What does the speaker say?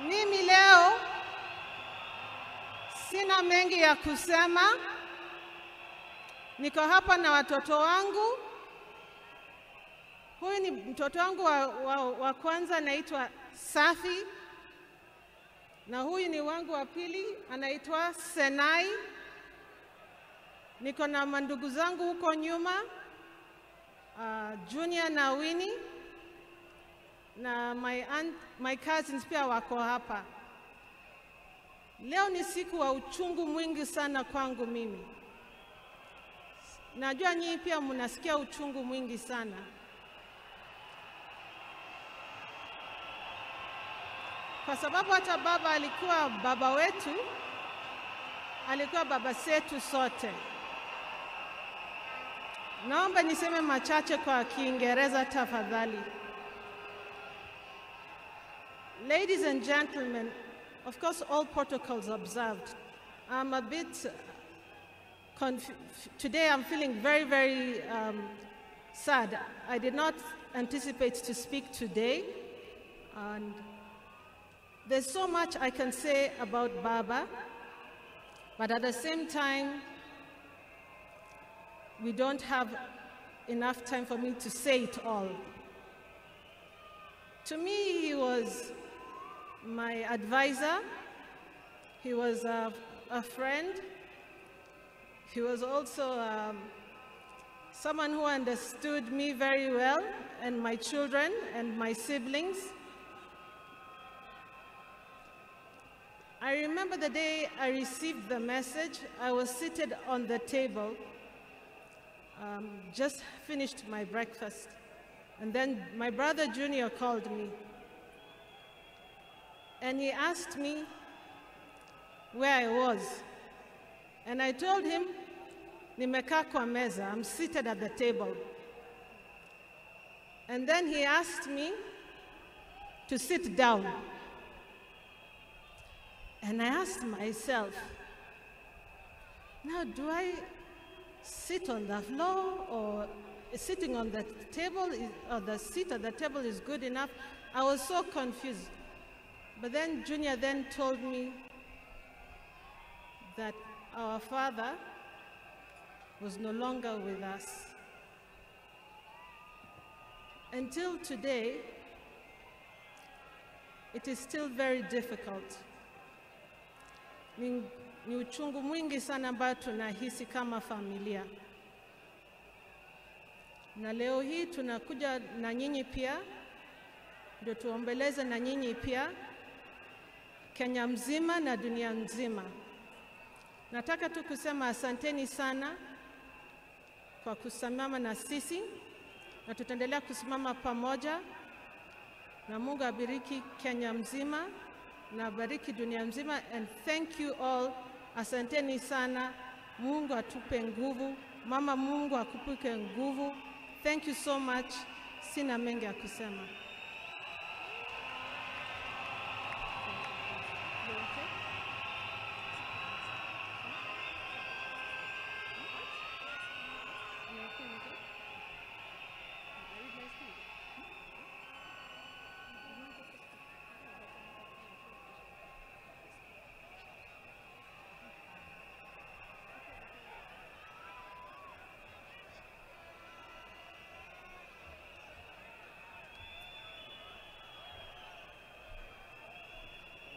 Mimi leo sina mengi ya kusema. Niko hapa na watoto wangu. Huyu ni mtoto wangu wa kwanza, anaitwa Safi. Na huyu ni wangu wa pili, anaitwa Senai. Niko na mandugu zangu huko nyuma, Junior na Winnie. Na my cousins pia wako hapa. Leo ni siku wa uchungu mwingi sana kwangu mimi. Najua nyinyi pia mnasikia uchungu mwingi sana. Kwa sababu hata baba alikuwa baba wetu, alikuwa baba zetu sote. Naomba niseme machache kwa Kiingereza tafadhali. Ladies and gentlemen, of course all protocols observed. I'm a bit today I'm feeling very, very sad. I did not anticipate to speak today. And there's so much I can say about Baba, but at the same time, we don't have enough time for me to say it all. To me, he was my advisor. He was a friend. He was also someone who understood me very well, and my children and my siblings. I remember the day I received the message. I was seated on the table, just finished my breakfast. And then my brother Junior called me. And he asked me where I was. And I told him, nimekaa kwa meza, I'm seated at the table. And then he asked me to sit down. And I asked myself, now do I sit on the floor, or sitting on the table, or the seat at the table is good enough? I was so confused. But then Junior then told me that our father was no longer with us. Until today, it is still very difficult. Ni uchungu mwingi sana ambao tunahisi kama familia. Na leo hii tunakuja na nyinyi pia, ndio tuombeleze na nyinyi pia, Kenya mzima na dunia nzima. Nataka tu kusema asanteni sana kwa kusimama na sisi, na tutaendelea kusimama pamoja, na Mungu abariki Kenya mzima na bariki dunia mzima. And thank you all. Asanteni sana. Mungu atupe nguvu. Mama, Mungu akupe nguvu. Thank you so much. Sina mengi ya kusema.